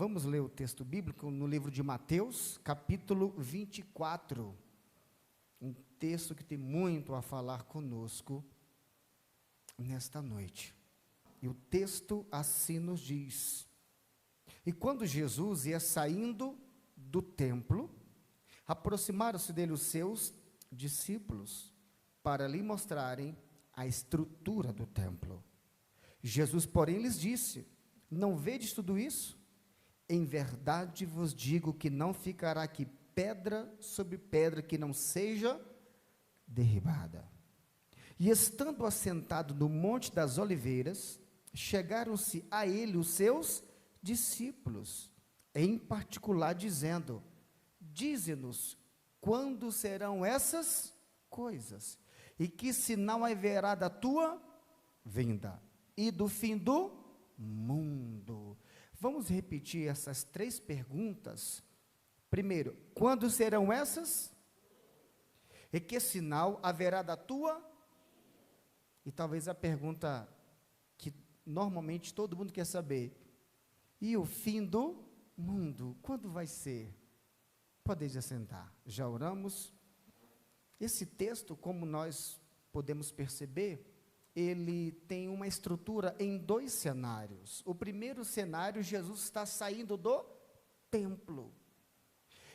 Vamos ler o texto bíblico no livro de Mateus, capítulo 24. Um texto que tem muito a falar conosco nesta noite. E o texto assim nos diz: E quando Jesus ia saindo do templo, aproximaram-se dele os seus discípulos para lhe mostrarem a estrutura do templo. Jesus, porém, lhes disse: Não vedes tudo isso? Em verdade vos digo que não ficará aqui pedra sobre pedra que não seja derribada. E estando assentado no Monte das Oliveiras, chegaram-se a ele os seus discípulos, em particular dizendo: Dize-nos, quando serão essas coisas? E que sinal haverá da tua vinda e do fim do mundo? Vamos repetir essas três perguntas. Primeiro, quando serão essas? E que sinal haverá da tua? E talvez a pergunta que normalmente todo mundo quer saber: e o fim do mundo? Quando vai ser? Podeis assentar. Já oramos? Esse texto, como nós podemos perceber, ele tem uma estrutura em dois cenários. O primeiro cenário, Jesus está saindo do templo.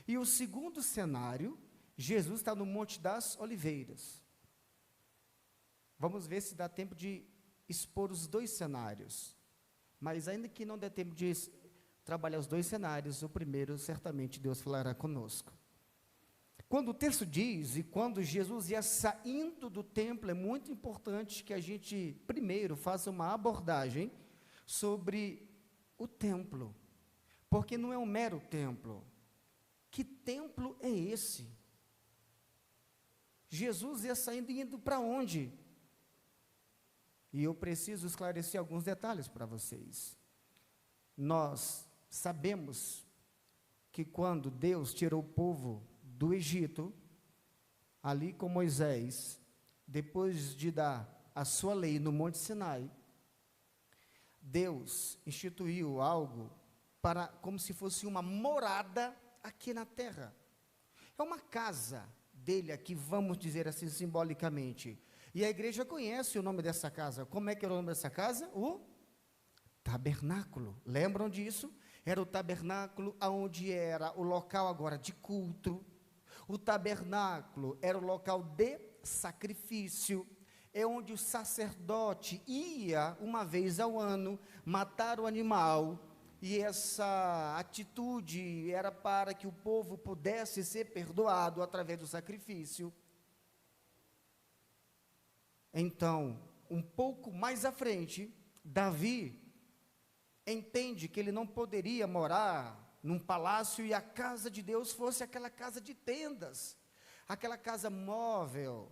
E o segundo cenário, Jesus está no Monte das Oliveiras. Vamos ver se dá tempo de expor os dois cenários. Mas ainda que não dê tempo de trabalhar os dois cenários, o primeiro, certamente, Deus falará conosco. Quando o texto diz, e quando Jesus ia saindo do templo, é muito importante que a gente, primeiro, faça uma abordagem sobre o templo. Porque não é um mero templo. Que templo é esse? Jesus ia saindo e indo para onde? E eu preciso esclarecer alguns detalhes para vocês. Nós sabemos que quando Deus tirou o povo do Egito, ali com Moisés, depois de dar a sua lei no Monte Sinai, Deus instituiu algo como se fosse uma morada aqui na terra. É uma casa dele aqui, vamos dizer assim simbolicamente. E a igreja conhece o nome dessa casa. Como é que era o nome dessa casa? O tabernáculo. Lembram disso? Era o tabernáculo onde era o local agora de culto. O tabernáculo era o local de sacrifício, é onde o sacerdote ia uma vez ao ano matar o animal, e essa atitude era para que o povo pudesse ser perdoado através do sacrifício. Então, um pouco mais à frente, Davi entende que ele não poderia morar num palácio e a casa de Deus fosse aquela casa de tendas, aquela casa móvel.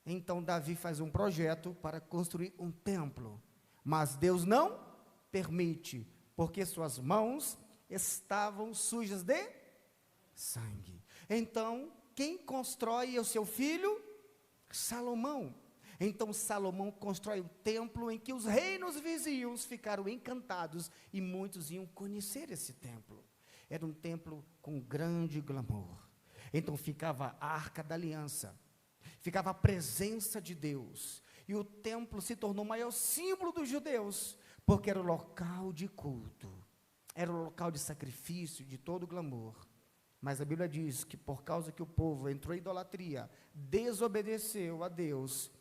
Então Davi faz um projeto para construir um templo, mas Deus não permite, porque suas mãos estavam sujas de sangue. Então, quem constrói é o seu filho? Salomão. Então Salomão constrói um templo em que os reinos vizinhos ficaram encantados e muitos iam conhecer esse templo. Era um templo com grande glamour. Então ficava a Arca da Aliança, ficava a presença de Deus, e o templo se tornou o maior símbolo dos judeus, porque era o local de culto, era o local de sacrifício, de todo glamour. Mas a Bíblia diz que por causa que o povo entrou em idolatria, desobedeceu a Deus,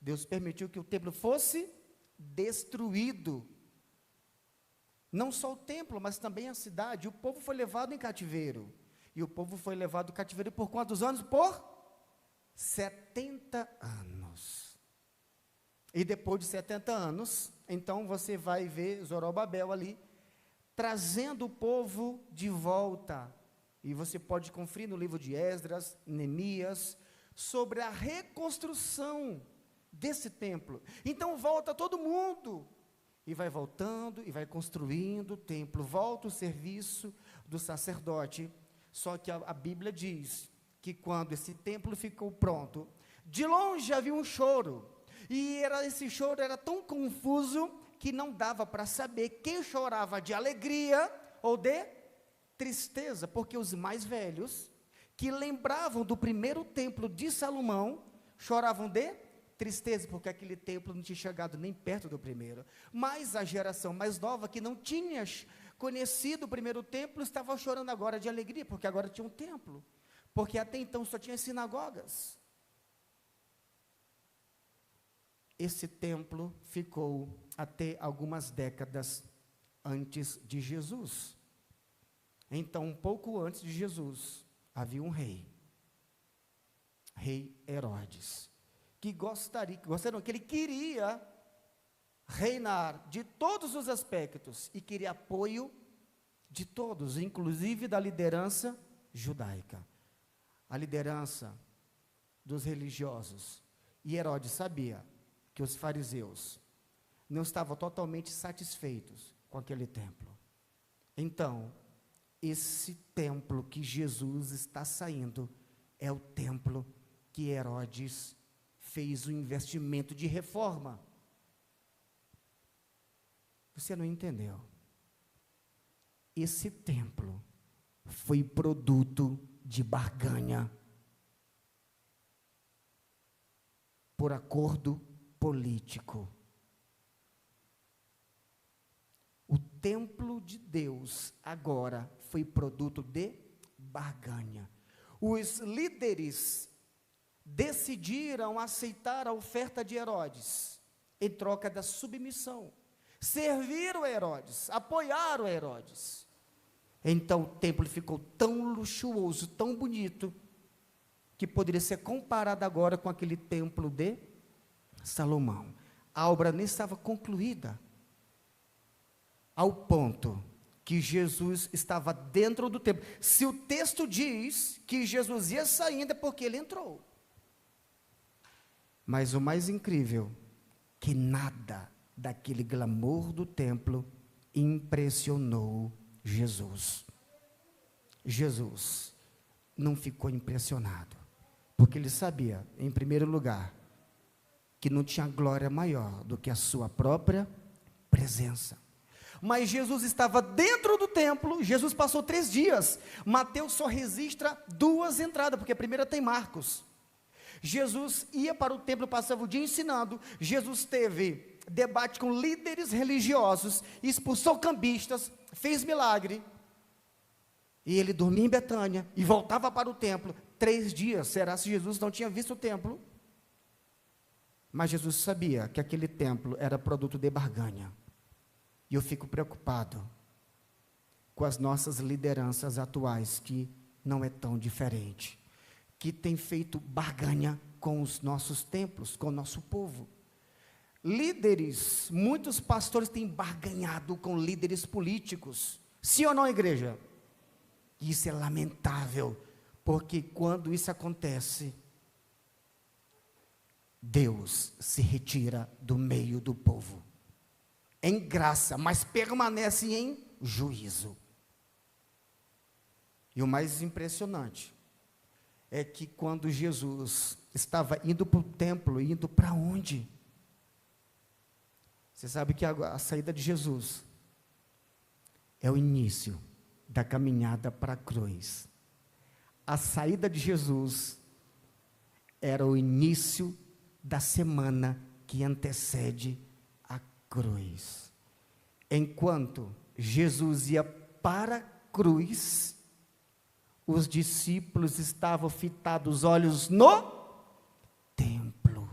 Deus permitiu que o templo fosse destruído. Não só o templo, mas também a cidade. O povo foi levado em cativeiro. E o povo foi levado em cativeiro por quantos anos? Por 70 anos. E depois de 70 anos, então você vai ver Zorobabel ali, trazendo o povo de volta. E você pode conferir no livro de Esdras, Neemias, sobre a reconstrução desse templo. Então volta todo mundo. E vai voltando, e vai construindo o templo, volta o serviço do sacerdote. Só que a Bíblia diz que quando esse templo ficou pronto, de longe havia um choro, e esse choro era tão confuso, que não dava para saber quem chorava de alegria, ou de tristeza, porque os mais velhos, que lembravam do primeiro templo de Salomão, choravam de tristeza, porque aquele templo não tinha chegado nem perto do primeiro. Mas a geração mais nova, que não tinha conhecido o primeiro templo, estava chorando agora de alegria, porque agora tinha um templo, porque até então só tinha sinagogas. Esse templo ficou até algumas décadas antes de Jesus. Então, um pouco antes de Jesus, havia um rei Herodes, que que ele queria reinar de todos os aspectos, e queria apoio de todos, inclusive da liderança judaica, a liderança dos religiosos. E Herodes sabia que os fariseus não estavam totalmente satisfeitos com aquele templo. Então, esse templo que Jesus está saindo é o templo que Herodes fez um investimento de reforma. Você não entendeu? Esse templo foi produto de barganha por acordo político. O templo de Deus agora foi produto de barganha. Os líderes decidiram aceitar a oferta de Herodes, em troca da submissão. Serviram a Herodes, apoiaram a Herodes. Então o templo ficou tão luxuoso, tão bonito, que poderia ser comparado agora com aquele templo de Salomão. A obra nem estava concluída, ao ponto que Jesus estava dentro do templo. Se o texto diz que Jesus ia saindo, é porque ele entrou. Mas o mais incrível, que nada daquele glamour do templo impressionou Jesus. Jesus não ficou impressionado, porque ele sabia, em primeiro lugar, que não tinha glória maior do que a sua própria presença. Mas Jesus estava dentro do templo. Jesus passou 3 dias. Mateus só registra 2 entradas, porque a primeira tem Marcos. Jesus ia para o templo, passava o dia ensinando. Jesus teve debate com líderes religiosos, expulsou cambistas, fez milagre. E ele dormia em Betânia e voltava para o templo. 3 dias. Será se Jesus não tinha visto o templo? Mas Jesus sabia que aquele templo era produto de barganha. E eu fico preocupado com as nossas lideranças atuais, que não é tão diferente, que tem feito barganha com os nossos templos, com o nosso povo. Líderes, muitos pastores têm barganhado com líderes políticos. Sim ou não, igreja? Isso é lamentável, porque quando isso acontece, Deus se retira do meio do povo, em graça, mas permanece em juízo. E o mais impressionante é que quando Jesus estava indo para o templo, indo para onde? Você sabe que a saída de Jesus é o início da caminhada para a cruz. A saída de Jesus era o início da semana que antecede a cruz. Enquanto Jesus ia para a cruz, os discípulos estavam fitados os olhos no templo.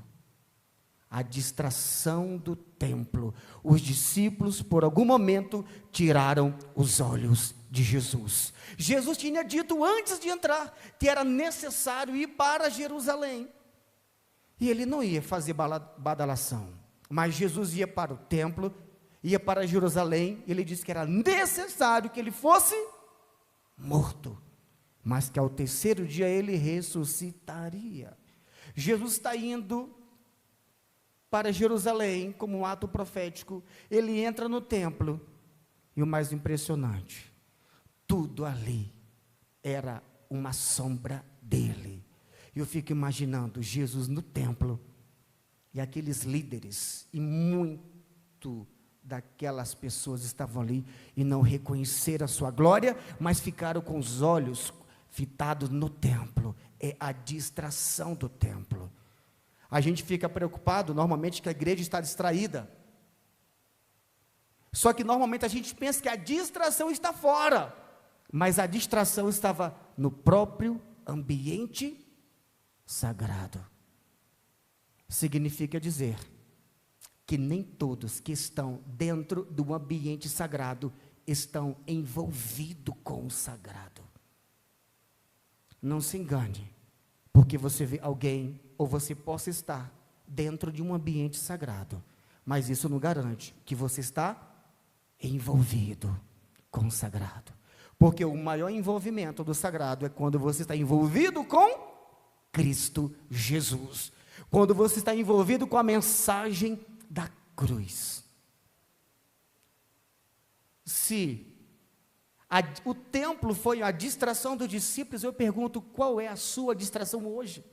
A distração do templo. Os discípulos, por algum momento, tiraram os olhos de Jesus. Jesus tinha dito antes de entrar que era necessário ir para Jerusalém. E ele não ia fazer badalação, mas Jesus ia para o templo, ia para Jerusalém. Ele disse que era necessário que ele fosse morto, mas que ao 3º dia ele ressuscitaria. Jesus está indo para Jerusalém como um ato profético. Ele entra no templo, e o mais impressionante, tudo ali era uma sombra dele. Eu fico imaginando Jesus no templo, e aqueles líderes, e muito daquelas pessoas estavam ali e não reconheceram a sua glória, mas ficaram com os olhos fitados no templo. É a distração do templo. A gente fica preocupado normalmente que a igreja está distraída. Só que normalmente a gente pensa que a distração está fora, mas a distração estava no próprio ambiente sagrado. Significa dizer que nem todos que estão dentro do ambiente sagrado estão envolvidos com o sagrado. Não se engane, porque você vê alguém, ou você possa estar dentro de um ambiente sagrado, mas isso não garante que você está envolvido com o sagrado, porque o maior envolvimento do sagrado é quando você está envolvido com Cristo Jesus, quando você está envolvido com a mensagem da cruz. Se o templo foi a distração dos discípulos, eu pergunto, qual é a sua distração hoje?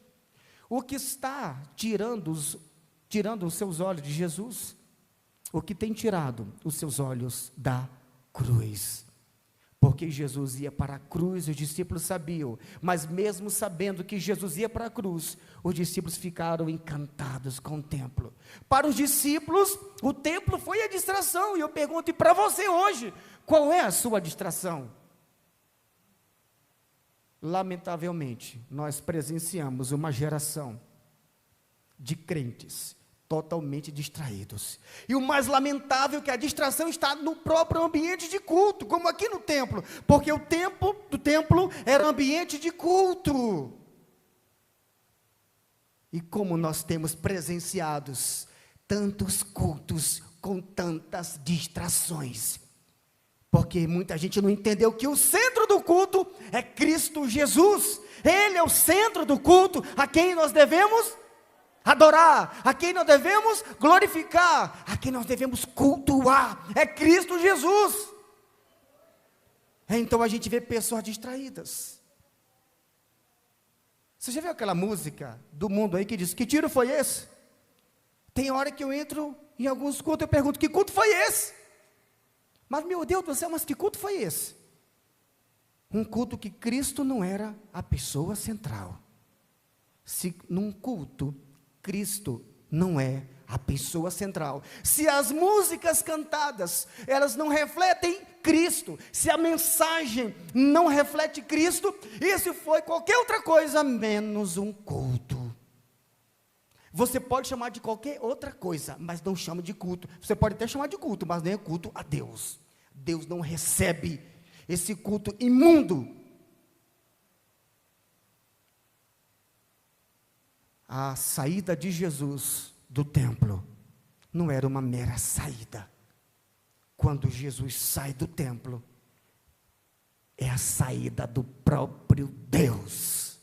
O que está tirando os seus olhos de Jesus? O que tem tirado os seus olhos da cruz? Porque Jesus ia para a cruz, os discípulos sabiam, mas mesmo sabendo que Jesus ia para a cruz, os discípulos ficaram encantados com o templo. Para os discípulos, o templo foi a distração, e eu pergunto, e para você hoje, qual é a sua distração? Lamentavelmente, nós presenciamos uma geração de crentes totalmente distraídos. E o mais lamentável é que a distração está no próprio ambiente de culto, como aqui no templo, porque o templo era ambiente de culto. E como nós temos presenciados tantos cultos com tantas distrações, porque muita gente não entendeu que o centro do culto é Cristo Jesus. Ele é o centro do culto, a quem nós devemos adorar, a quem nós devemos glorificar, a quem nós devemos cultuar, é Cristo Jesus. Então a gente vê pessoas distraídas. Você já viu aquela música do mundo aí que diz, que tiro foi esse? Tem hora que eu entro em alguns cultos, eu pergunto, que culto foi esse? Mas meu Deus do céu, mas que culto foi esse? Um culto que Cristo não era a pessoa central. Se num culto Cristo não é a pessoa central, se as músicas cantadas, elas não refletem Cristo, se a mensagem não reflete Cristo, isso foi qualquer outra coisa, menos um culto. Você pode chamar de qualquer outra coisa, mas não chama de culto. Você pode até chamar de culto, mas nem é culto a Deus. Deus não recebe esse culto imundo. A saída de Jesus do templo não era uma mera saída. Quando Jesus sai do templo, é a saída do próprio Deus.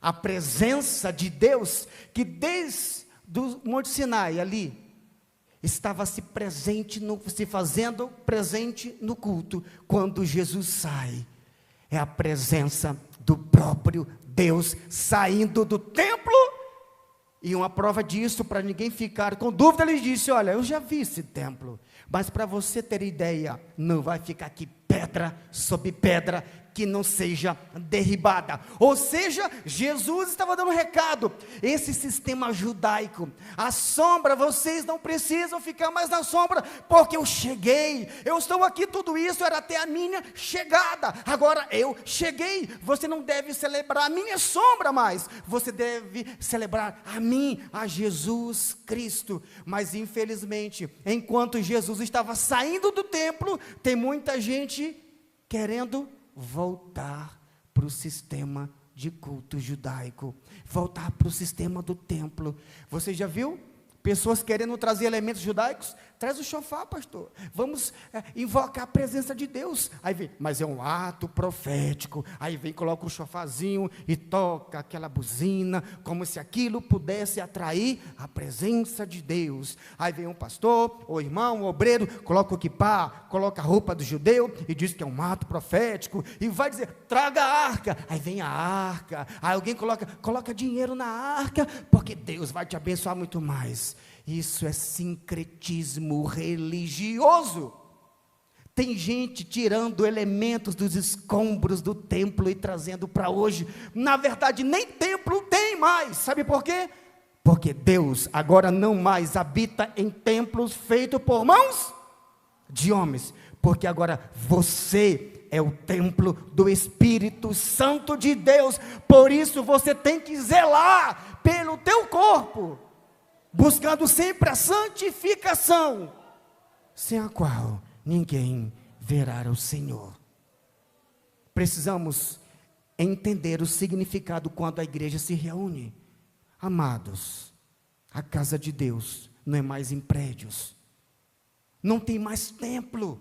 A presença de Deus, que desde o Monte Sinai ali, estava se fazendo presente no culto. Quando Jesus sai, é a presença do próprio Deus saindo do templo. E uma prova disso, para ninguém ficar com dúvida, ele disse, olha, eu já vi esse templo, mas para você ter ideia, não vai ficar aqui pedra sobre pedra que não seja derribada. Ou seja, Jesus estava dando um recado, esse sistema judaico, a sombra, vocês não precisam ficar mais na sombra, porque eu cheguei, eu estou aqui, tudo isso era até a minha chegada, agora eu cheguei, você não deve celebrar a minha sombra mais, você deve celebrar a mim, a Jesus Cristo. Mas infelizmente, enquanto Jesus estava saindo do templo, tem muita gente querendo voltar para o sistema de culto judaico, voltar para o sistema do templo. Você já viu pessoas querendo trazer elementos judaicos? Traz o shofar, pastor, vamos invocar a presença de Deus. Aí vem, mas é um ato profético. Aí vem, coloca o shofarzinho e toca aquela buzina, como se aquilo pudesse atrair a presença de Deus. Aí vem um pastor, ou irmão, um obreiro, coloca o quipá, coloca a roupa do judeu e diz que é um ato profético, e vai dizer, traga a arca. Aí vem a arca, aí alguém coloca dinheiro na arca, porque Deus vai te abençoar muito mais. Isso é sincretismo religioso. Tem gente tirando elementos dos escombros do templo e trazendo para hoje. Na verdade, nem templo tem mais. Sabe por quê? Porque Deus agora não mais habita em templos feitos por mãos de homens. Porque agora você é o templo do Espírito Santo de Deus. Por isso você tem que zelar pelo teu corpo, buscando sempre a santificação, sem a qual ninguém verá o Senhor. Precisamos entender o significado quando a igreja se reúne. Amados, a casa de Deus não é mais em prédios, não tem mais templo.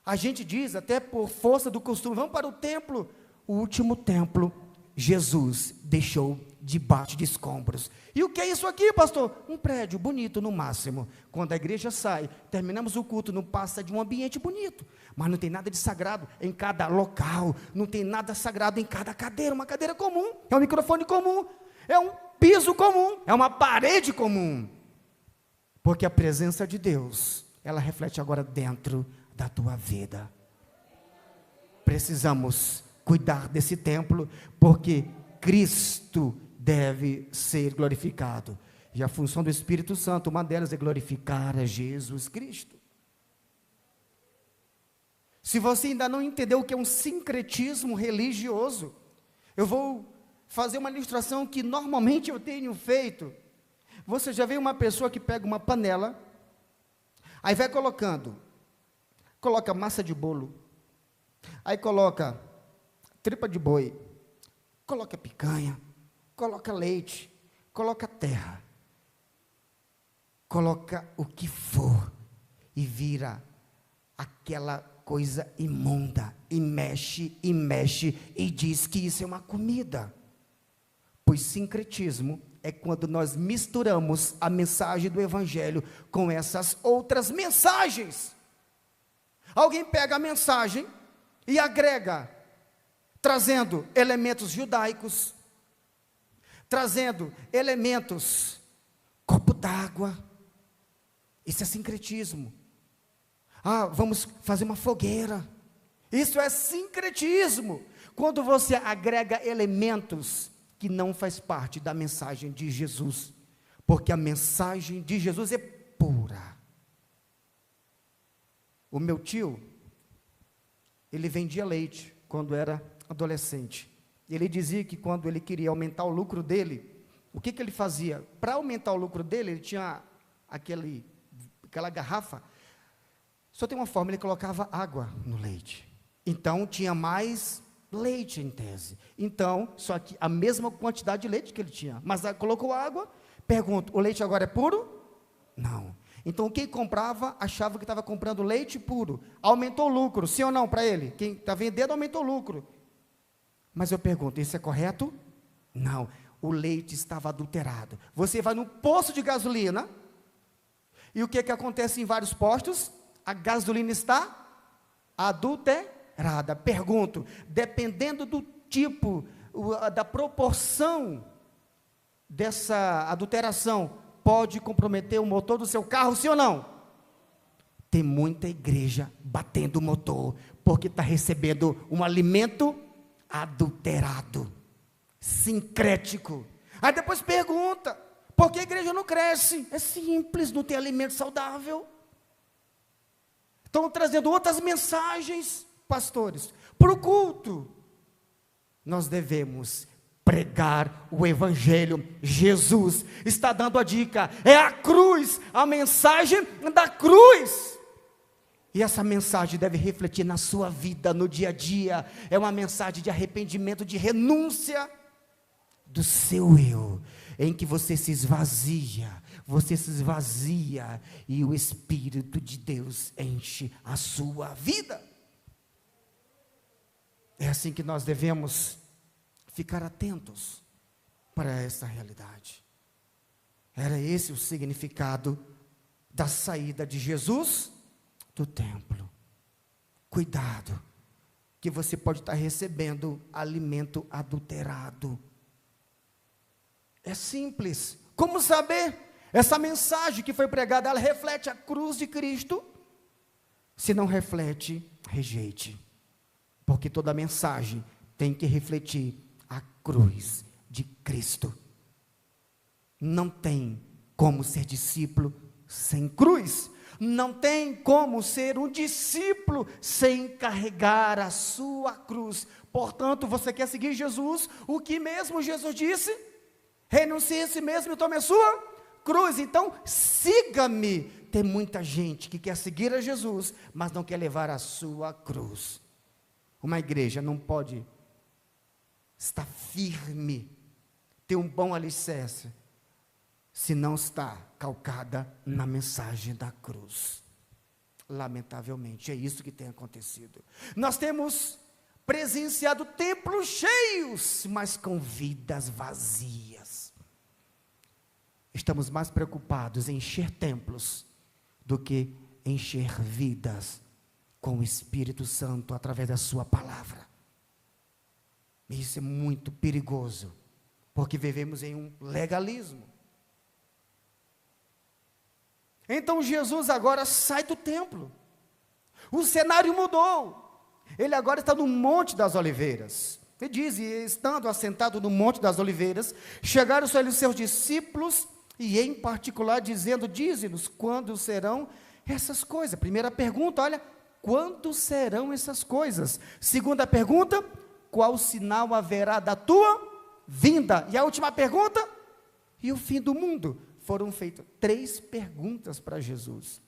A gente diz, até por força do costume, vamos para o templo. O último templo, Jesus deixou debaixo de escombros. E o que é isso aqui, pastor? Um prédio bonito no máximo. Quando a igreja sai, terminamos o culto, não passa de um ambiente bonito, mas não tem nada de sagrado em cada local, não tem nada sagrado em cada cadeira. Uma cadeira comum, é um microfone comum, é um piso comum, é uma parede comum, porque a presença de Deus, ela reflete agora dentro da tua vida. Precisamos cuidar desse templo, porque Cristo deve ser glorificado, e a função do Espírito Santo, uma delas é glorificar a Jesus Cristo. Se você ainda não entendeu o que é um sincretismo religioso, eu vou fazer uma ilustração que normalmente eu tenho feito. Você já viu uma pessoa que pega uma panela, aí vai coloca massa de bolo, aí coloca tripa de boi, coloca picanha, coloca leite, coloca terra, coloca o que for, e vira aquela coisa imunda, e mexe, e diz que isso é uma comida. Pois sincretismo é quando nós misturamos a mensagem do Evangelho com essas outras mensagens. Alguém pega a mensagem e agrega, trazendo elementos judaicos, trazendo elementos, copo d'água. Isso é sincretismo. Vamos fazer uma fogueira. Isso é sincretismo. Quando você agrega elementos que não faz parte da mensagem de Jesus, porque a mensagem de Jesus é pura. O meu tio, ele vendia leite quando era adolescente. Ele dizia que quando ele queria aumentar o lucro dele, o que ele fazia? Para aumentar o lucro dele, ele tinha aquela garrafa, só tem uma forma, ele colocava água no leite. Então, tinha mais leite em tese. Então, só que a mesma quantidade de leite que ele tinha, mas colocou água. Pergunto, o leite agora é puro? Não. Então, quem comprava, achava que estava comprando leite puro. Aumentou o lucro, sim ou não para ele? Quem está vendendo, aumentou o lucro. Mas eu pergunto, isso é correto? Não. O leite estava adulterado. Você vai no posto de gasolina, e o que acontece em vários postos? A gasolina está adulterada. Pergunto, dependendo do tipo, da proporção dessa adulteração, pode comprometer o motor do seu carro, sim ou não? Tem muita igreja batendo o motor, porque está recebendo um alimento adulterado, sincrético. Aí depois pergunta, por que a igreja não cresce? É simples, não tem alimento saudável. Estão trazendo outras mensagens, pastores, para o culto. Nós devemos pregar o Evangelho. Jesus está dando a dica, é a cruz, a mensagem da cruz. E essa mensagem deve refletir na sua vida, no dia a dia. É uma mensagem de arrependimento, de renúncia do seu eu, em que você se esvazia, e o Espírito de Deus enche a sua vida. É assim que nós devemos ficar atentos para essa realidade. Era esse o significado da saída de Jesus do templo. Cuidado, que você pode estar recebendo alimento adulterado. É simples. Como saber? Essa mensagem que foi pregada, ela reflete a cruz de Cristo? Se não reflete, rejeite. Porque toda mensagem tem que refletir a cruz de Cristo. Não tem como ser discípulo sem cruz. Não tem como ser um discípulo sem carregar a sua cruz. Portanto, você quer seguir Jesus? O que mesmo Jesus disse? Renuncie a si mesmo e tome a sua cruz. Então, siga-me. Tem muita gente que quer seguir a Jesus, mas não quer levar a sua cruz. Uma igreja não pode estar firme, ter um bom alicerce, se não está calcada na mensagem da cruz. Lamentavelmente, é isso que tem acontecido. Nós temos presenciado templos cheios, mas com vidas vazias. Estamos mais preocupados em encher templos do que encher vidas com o Espírito Santo através da sua palavra. Isso é muito perigoso, porque vivemos em um legalismo. Então Jesus agora sai do templo. O cenário mudou. Ele agora está no Monte das Oliveiras. Ele diz, e estando assentado no Monte das Oliveiras, chegaram os seus discípulos, e em particular dizendo, dize-nos quando serão essas coisas. Primeira pergunta, olha, quando serão essas coisas? Segunda pergunta, qual sinal haverá da tua vinda? E a última pergunta, e o fim do mundo? Foram feitas 3 perguntas para Jesus.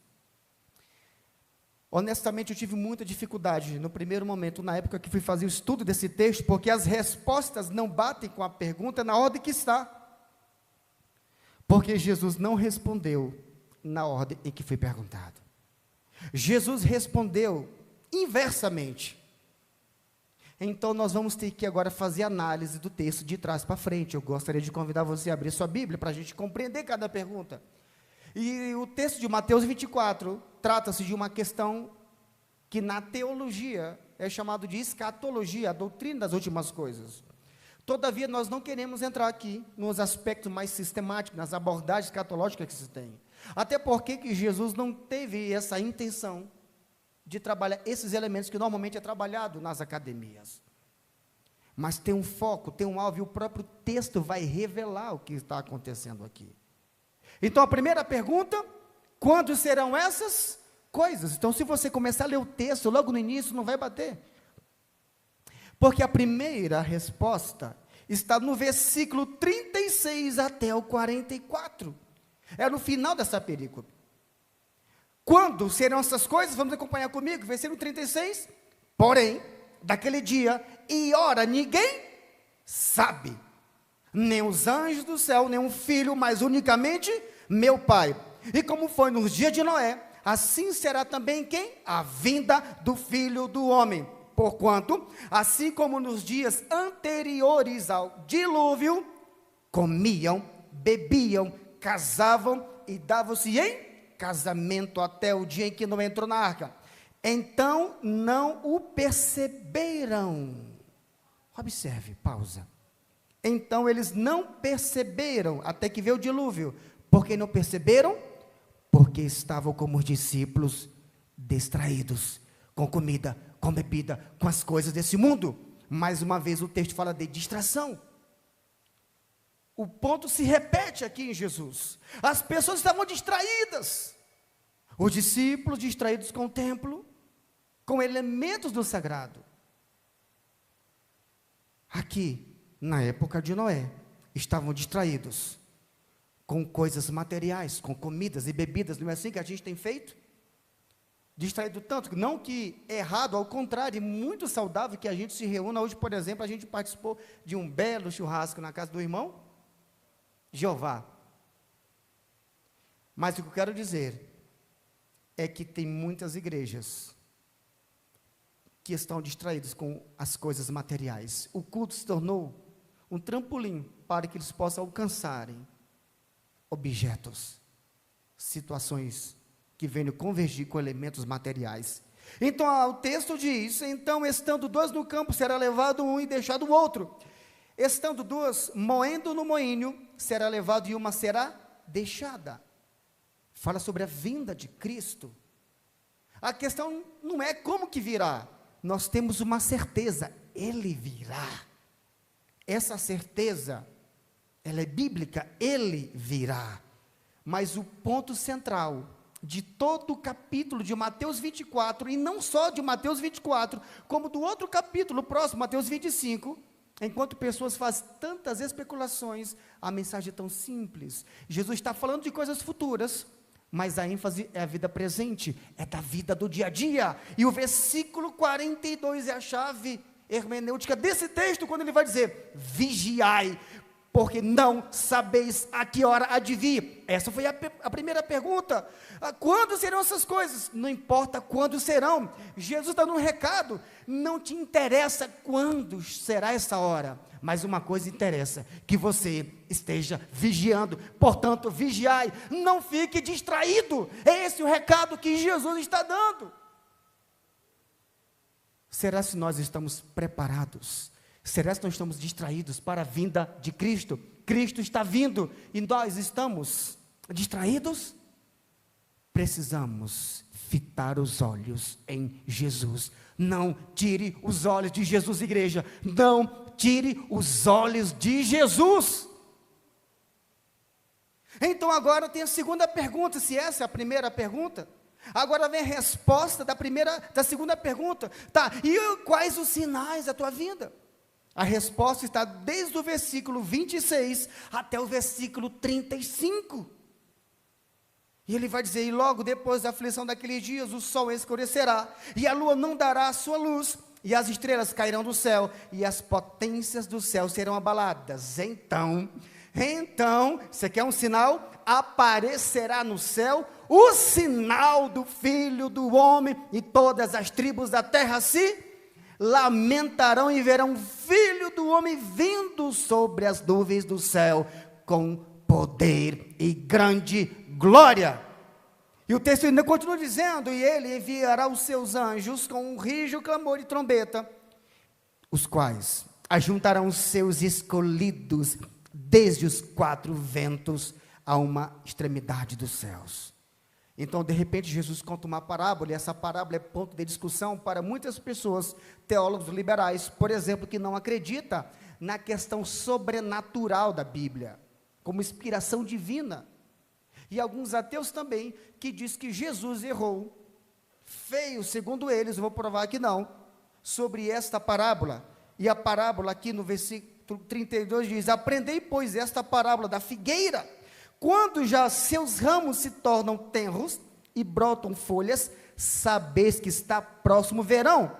Honestamente, eu tive muita dificuldade no primeiro momento, na época que fui fazer o estudo desse texto, porque as respostas não batem com a pergunta na ordem que está. Porque Jesus não respondeu na ordem em que foi perguntado. Jesus respondeu inversamente. Então, nós vamos ter que agora fazer análise do texto de trás para frente. Eu gostaria de convidar você a abrir sua Bíblia para a gente compreender cada pergunta. E o texto de Mateus 24 trata-se de uma questão que na teologia é chamado de escatologia, a doutrina das últimas coisas. Todavia, nós não queremos entrar aqui nos aspectos mais sistemáticos, nas abordagens escatológicas que se tem. Até porque que Jesus não teve essa intenção de trabalhar esses elementos que normalmente é trabalhado nas academias. Mas tem um foco, tem um alvo, e o próprio texto vai revelar o que está acontecendo aqui. Então, a primeira pergunta, quando serão essas coisas? Então, se você começar a ler o texto, logo no início, não vai bater. Porque a primeira resposta está no versículo 36 até o 44. É no final dessa perícope. Quando serão essas coisas? Vamos acompanhar comigo, versículo 36. Porém, daquele dia e hora ninguém sabe, nem os anjos do céu, nem o filho, mas unicamente meu Pai. E como foi nos dias de Noé, assim será também quem? A vinda do Filho do Homem. Porquanto, assim como nos dias anteriores ao dilúvio, comiam, bebiam, casavam e davam-se em casamento até o dia em que não entrou na arca. Então não o perceberam. Observe, pausa. Então eles não perceberam até que veio o dilúvio. Por que não perceberam? Porque estavam como os discípulos distraídos, com comida, com bebida, com as coisas desse mundo. Mais uma vez o texto fala de distração. O ponto se repete aqui em Jesus. As pessoas estavam distraídas. Os discípulos distraídos com o templo, com elementos do sagrado. Aqui, na época de Noé, estavam distraídos com coisas materiais, com comidas e bebidas. Não é assim que a gente tem feito? Distraído tanto, não que errado, ao contrário, muito saudável que a gente se reúna. Hoje, por exemplo, a gente participou de um belo churrasco na casa do irmão Jeová. Mas o que eu quero dizer é que tem muitas igrejas que estão distraídas com as coisas materiais. O culto se tornou um trampolim para que eles possam alcançarem objetos, situações que venham convergir com elementos materiais. Então, o texto diz, então, estando 2 no campo, será levado um e deixado o outro. Estando 2 moendo no moinho, será levado e uma será deixada. Fala sobre a vinda de Cristo. A questão não é como que virá. Nós temos uma certeza, Ele virá. Essa certeza, ela é bíblica, Ele virá. Mas o ponto central de todo o capítulo de Mateus 24, e não só de Mateus 24, como do outro capítulo próximo, Mateus 25, enquanto pessoas fazem tantas especulações, a mensagem é tão simples. Jesus está falando de coisas futuras, mas a ênfase é a vida presente, é da vida do dia a dia. E o versículo 42 é a chave hermenêutica desse texto, quando ele vai dizer: vigiai, porque não sabeis a que hora há de vir. Essa foi a primeira pergunta. Quando serão essas coisas? Não importa quando serão. Jesus está dando um recado. Não te interessa quando será essa hora, mas uma coisa interessa, que você esteja vigiando. Portanto, vigiai, não fique distraído. É esse o recado que Jesus está dando. Será se nós estamos preparados? Será que nós estamos distraídos para a vinda de Cristo? Cristo está vindo e nós estamos distraídos? Precisamos fitar os olhos em Jesus. Não tire os olhos de Jesus, igreja. Não tire os olhos de Jesus. Então agora tem a segunda pergunta, se essa é a primeira pergunta. Agora vem a resposta da segunda pergunta. Tá, e quais os sinais da tua vinda? A resposta está desde o versículo 26 até o versículo 35. E ele vai dizer: e logo depois da aflição daqueles dias, o sol escurecerá, e a lua não dará a sua luz, e as estrelas cairão do céu, e as potências do céu serão abaladas. Então, você quer um sinal? Aparecerá no céu o sinal do Filho do Homem, e todas as tribos da terra se lamentarão e verão o Filho do Homem vindo sobre as nuvens do céu, com poder e grande glória. E o texto ainda continua dizendo: e ele enviará os seus anjos com um rijo clamor e trombeta, os quais ajuntarão os seus escolhidos desde os quatro ventos a uma extremidade dos céus. Então, de repente, Jesus conta uma parábola, e essa parábola é ponto de discussão para muitas pessoas, teólogos liberais, por exemplo, que não acreditam na questão sobrenatural da Bíblia, como inspiração divina. E alguns ateus também, que diz que Jesus errou, feio, segundo eles, eu vou provar que não, sobre esta parábola. E a parábola aqui no versículo 32 diz: aprendei, pois, esta parábola da figueira. Quando já seus ramos se tornam tenros e brotam folhas, sabeis que está próximo o verão.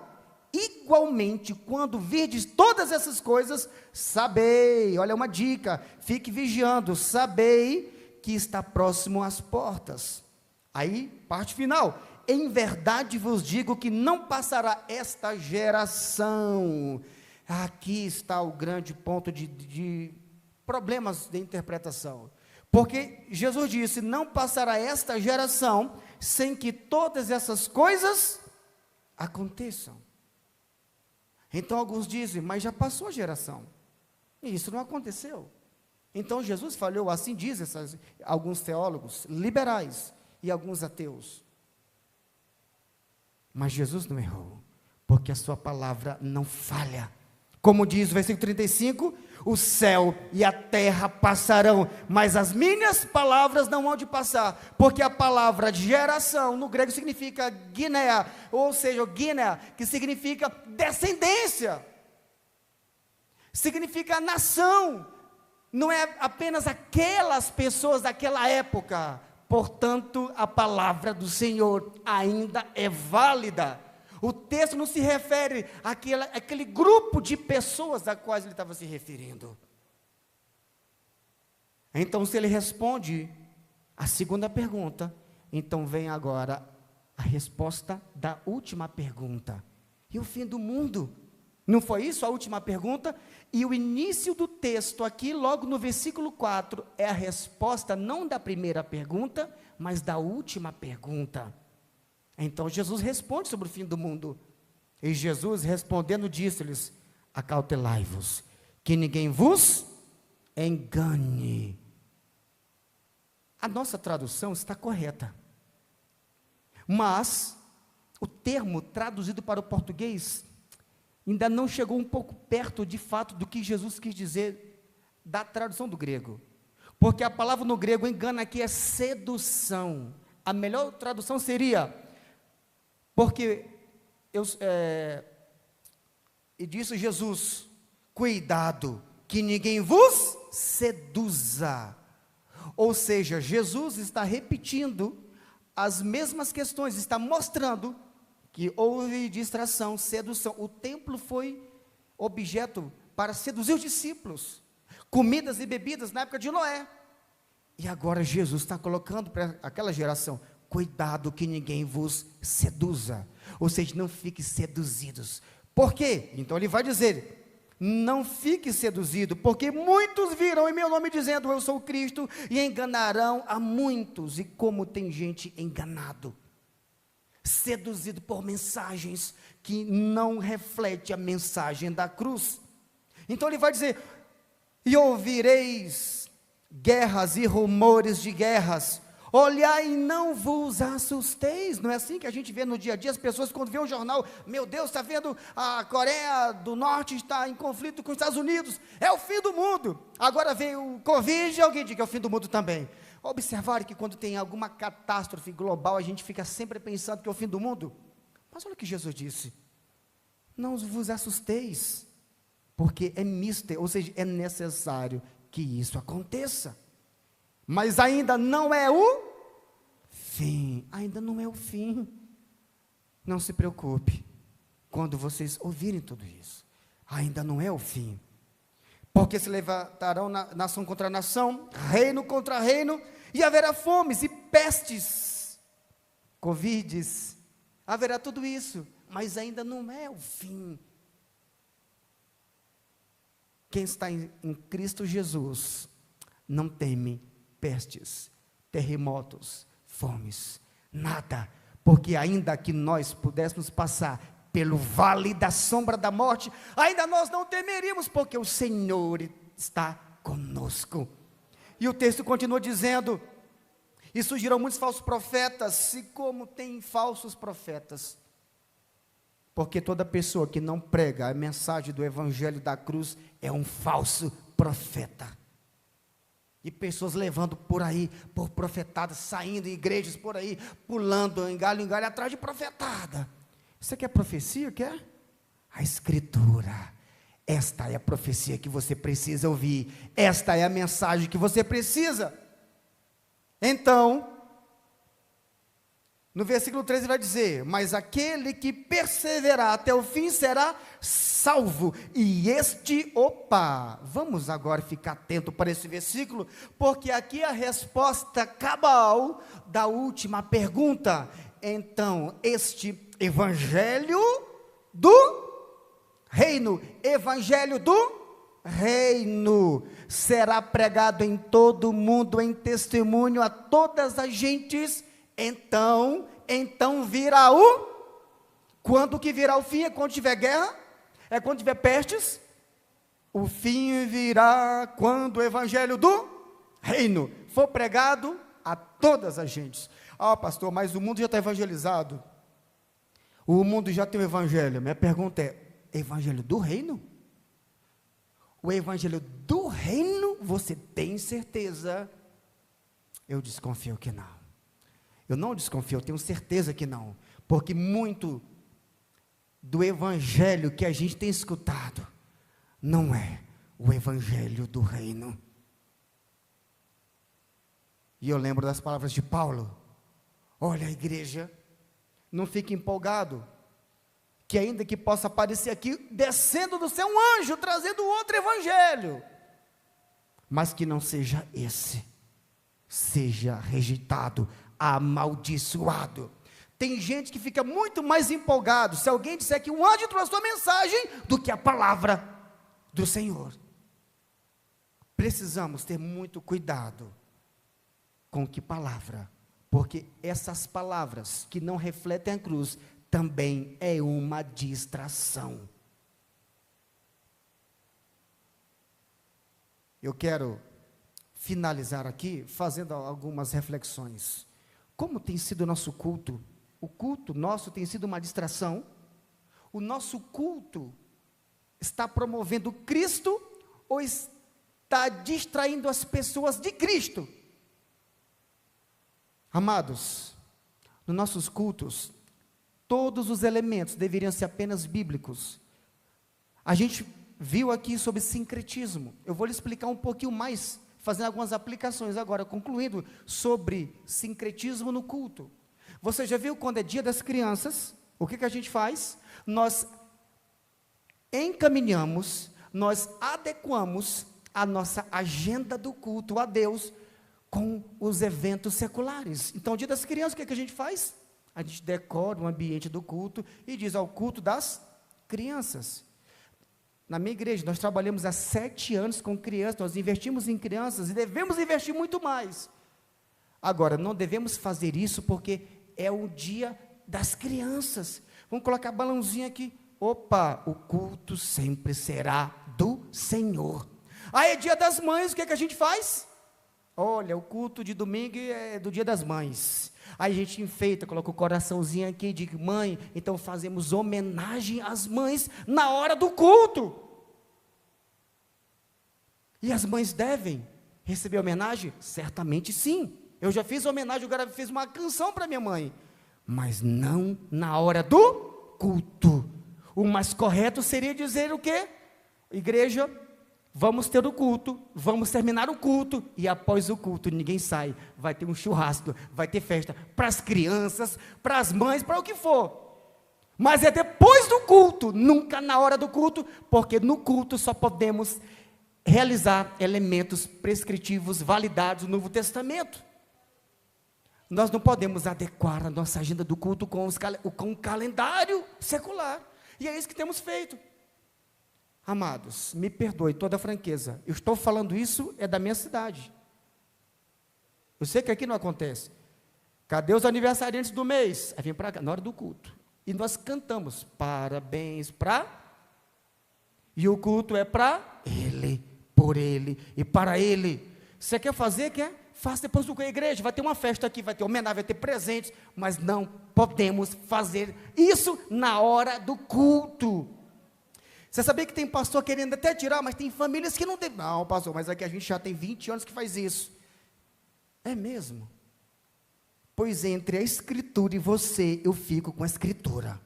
Igualmente, quando virdes todas essas coisas, sabei, olha uma dica, fique vigiando, sabei que está próximo às portas. Aí, parte final: em verdade vos digo que não passará esta geração. Aqui está o grande ponto de problemas de interpretação. Porque Jesus disse: não passará esta geração sem que todas essas coisas aconteçam. Então alguns dizem: mas já passou a geração, e isso não aconteceu. Então Jesus falhou, assim dizem alguns teólogos liberais e alguns ateus. Mas Jesus não errou, porque a sua palavra não falha. Como diz o versículo 35, o céu e a terra passarão, mas as minhas palavras não hão de passar, porque a palavra geração, no grego significa guinea, ou seja, guinea, que significa descendência, significa nação, não é apenas aquelas pessoas daquela época. Portanto, a palavra do Senhor ainda é válida. O texto não se refere àquele grupo de pessoas a quais ele estava se referindo. Então, se ele responde a segunda pergunta, então vem agora a resposta da última pergunta. E o fim do mundo? Não foi isso a última pergunta? E o início do texto aqui, logo no versículo 4, é a resposta não da primeira pergunta, mas da última pergunta. Então Jesus responde sobre o fim do mundo. E Jesus respondendo disse-lhes: acautelai-vos, que ninguém vos engane. A nossa tradução está correta, mas o termo traduzido para o português ainda não chegou um pouco perto, de fato, do que Jesus quis dizer da tradução do grego, porque a palavra no grego, engana aqui, é sedução. A melhor tradução seria, e disse Jesus, cuidado, que ninguém vos seduza. Ou seja, Jesus está repetindo as mesmas questões, está mostrando que houve distração, sedução. O templo foi objeto para seduzir os discípulos, comidas e bebidas na época de Noé. E agora Jesus está colocando para aquela geração, cuidado que ninguém vos seduza. Ou seja, não fiquem seduzidos. Por quê? Então ele vai dizer, não fique seduzido, porque muitos virão em meu nome dizendo, eu sou Cristo, e enganarão a muitos. E como tem gente enganado, seduzido por mensagens que não refletem a mensagem da cruz. Então ele vai dizer, e ouvireis guerras e rumores de guerras, olhai e não vos assusteis. Não é assim que a gente vê no dia a dia, as pessoas quando vê o jornal, meu Deus, está vendo, a Coreia do Norte está em conflito com os Estados Unidos, é o fim do mundo. Agora veio o Covid, alguém diz que é o fim do mundo também. Observaram que quando tem alguma catástrofe global, a gente fica sempre pensando que é o fim do mundo. Mas olha o que Jesus disse, não vos assusteis, porque é mister, ou seja, é necessário que isso aconteça, mas ainda não é o fim, ainda não é o fim. Não se preocupe, quando vocês ouvirem tudo isso, ainda não é o fim, porque se levantarão nação contra nação, reino contra reino, e haverá fomes e pestes, covides, haverá tudo isso, mas ainda não é o fim. Quem está em Cristo Jesus, não teme pestes, terremotos, fomes, nada, porque ainda que nós pudéssemos passar pelo vale da sombra da morte, ainda nós não temeríamos, porque o Senhor está conosco. E o texto continua dizendo, e surgirão muitos falsos profetas, e como tem falsos profetas, porque toda pessoa que não prega a mensagem do evangelho da cruz, é um falso profeta. E pessoas levando por aí, por profetadas, saindo em igrejas por aí, pulando em galho atrás de profetada. Isso aqui é profecia, quer? A escritura. Esta é a profecia que você precisa ouvir. Esta é a mensagem que você precisa. Então, no versículo 13 vai dizer, mas aquele que perseverar até o fim será salvo, e vamos agora ficar atento para esse versículo, porque aqui é a resposta cabal da última pergunta. Então, este evangelho do reino será pregado em todo o mundo, em testemunho a todas as gentes. Então virá quando que virá o fim? É quando tiver guerra? É quando tiver pestes? O fim virá quando o evangelho do reino for pregado a todas as gentes. Pastor, mas o mundo já está evangelizado, o mundo já tem o evangelho. Minha pergunta é, evangelho do reino? O evangelho do reino, você tem certeza? Eu desconfio que não. Eu não desconfio, eu tenho certeza que não, porque muito do evangelho que a gente tem escutado, não é o evangelho do reino. E eu lembro das palavras de Paulo, olha a igreja, não fique empolgado, que ainda que possa aparecer aqui, descendo do céu um anjo, trazendo outro evangelho, mas que não seja esse, seja rejeitado, amaldiçoado. Tem gente que fica muito mais empolgado se alguém disser que um anjo trouxe a mensagem do que a palavra do Senhor. Precisamos ter muito cuidado com que palavra, porque essas palavras que não refletem a cruz também é uma distração. Eu quero finalizar aqui fazendo algumas reflexões. Como tem sido o nosso culto? O culto nosso tem sido uma distração? O nosso culto está promovendo Cristo ou está distraindo as pessoas de Cristo? Amados, nos nossos cultos, todos os elementos deveriam ser apenas bíblicos. A gente viu aqui sobre sincretismo. Eu vou lhe explicar um pouquinho mais, fazendo algumas aplicações agora, concluindo sobre sincretismo no culto. Você já viu quando é dia das crianças, o que a gente faz? Nós encaminhamos, nós adequamos a nossa agenda do culto a Deus com os eventos seculares. Então, dia das crianças, o que a gente faz? A gente decora o ambiente do culto e diz ao culto das crianças. Na minha igreja, nós trabalhamos há 7 anos com crianças, nós investimos em crianças e devemos investir muito mais. Agora, não devemos fazer isso porque é o dia das crianças. Vamos colocar balãozinho aqui. Opa, o culto sempre será do Senhor. Aí é dia das mães, o que a gente faz? Olha, o culto de domingo é do dia das mães. Aí a gente enfeita, coloca o coraçãozinho aqui, diz, mãe, então fazemos homenagem às mães na hora do culto. E as mães devem receber homenagem? Certamente sim. Eu já fiz homenagem, o cara fez uma canção para minha mãe. Mas não na hora do culto. O mais correto seria dizer o quê? Igreja, vamos ter o culto, vamos terminar o culto, e após o culto, ninguém sai, vai ter um churrasco, vai ter festa, para as crianças, para as mães, para o que for, mas é depois do culto, nunca na hora do culto, porque no culto só podemos realizar elementos prescritivos, validados no Novo Testamento. Nós não podemos adequar a nossa agenda do culto com o calendário secular, e é isso que temos feito. Amados, me perdoe toda a franqueza, eu estou falando isso, é da minha cidade. Eu sei que aqui não acontece. Cadê os aniversariantes do mês? Aí vem para cá, na hora do culto. E nós cantamos, parabéns para... E o culto é para ele, por ele e para ele. Você quer fazer? Quer? Faça depois do culto. A igreja vai ter uma festa aqui, vai ter homenagem, vai ter presentes, mas não podemos fazer isso na hora do culto. Você sabia que tem pastor querendo até tirar, mas tem famílias que não tem. Não, pastor, mas aqui a gente já tem 20 anos que faz isso. É mesmo? Pois entre a escritura e você, eu fico com a escritura.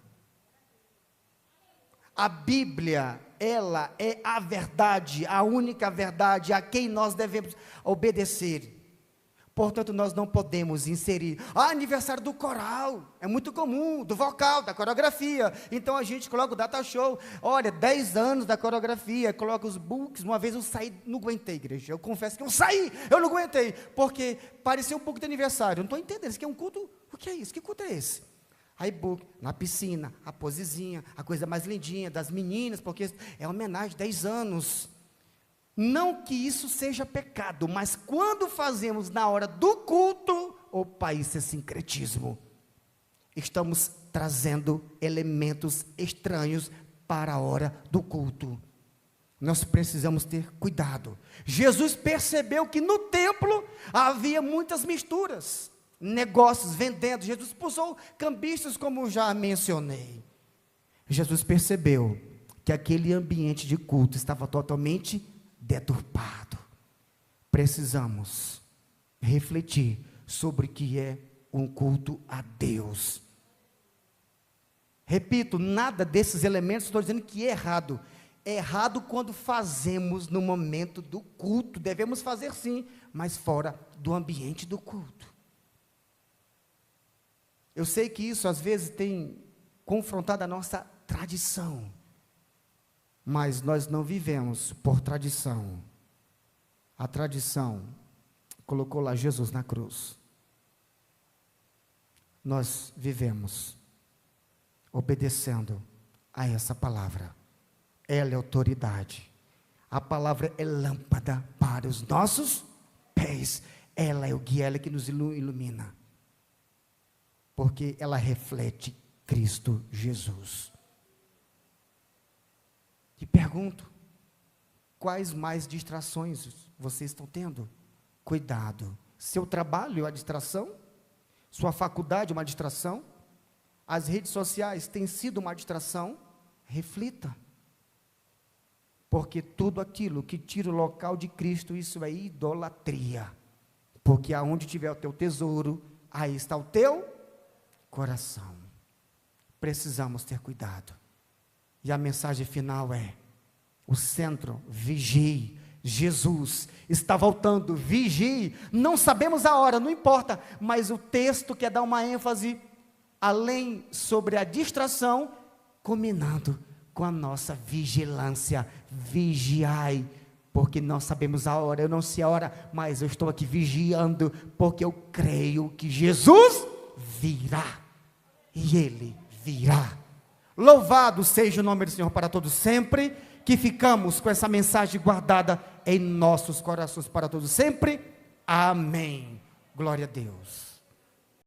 A Bíblia, ela é a verdade, a única verdade, a quem nós devemos obedecer. Portanto, nós não podemos inserir, aniversário do coral, é muito comum, do vocal, da coreografia, então a gente coloca o data show, olha, 10 anos da coreografia, coloca os books. Uma vez eu saí, não aguentei, igreja, eu confesso que eu não aguentei, porque parecia um pouco de aniversário, eu não estou entendendo, isso aqui é um culto, o que é isso, que culto é esse? Aí book, na piscina, a posezinha, a coisa mais lindinha, das meninas, porque é homenagem, 10 anos, não que isso seja pecado, mas quando fazemos na hora do culto, opa, isso é sincretismo. Estamos trazendo elementos estranhos para a hora do culto. Nós precisamos ter cuidado. Jesus percebeu que no templo havia muitas misturas, negócios vendendo. Jesus expulsou cambistas, como já mencionei. Jesus percebeu que aquele ambiente de culto estava totalmente deturpado. Precisamos refletir sobre o que é um culto a Deus. Repito, nada desses elementos, estou dizendo que é errado. É errado quando fazemos no momento do culto. Devemos fazer sim, mas fora do ambiente do culto. Eu sei que isso às vezes tem confrontado a nossa tradição. Mas nós não vivemos por tradição. A tradição colocou lá Jesus na cruz. Nós vivemos obedecendo a essa palavra. Ela é autoridade. A palavra é lâmpada para os nossos pés. Ela é o guia, ela que nos ilumina. Porque ela reflete Cristo Jesus. E pergunto, quais mais distrações vocês estão tendo? cuidado. Seu trabalho é uma distração? Sua faculdade é uma distração? As redes sociais têm sido uma distração? Reflita. Porque tudo aquilo que tira o local de Cristo, isso é idolatria. Porque aonde tiver o teu tesouro, aí está o teu coração. Precisamos ter cuidado. E a mensagem final é: o centro, vigie. Jesus está voltando, vigie. Não sabemos a hora, não importa, mas o texto quer dar uma ênfase além sobre a distração, combinando com a nossa vigilância. Vigiai, porque não sabemos a hora. Eu não sei a hora, mas eu estou aqui vigiando, porque eu creio que Jesus virá, e Ele virá. Louvado seja o nome do Senhor para todos sempre, que ficamos com essa mensagem guardada em nossos corações para todos sempre. Amém. Glória a Deus.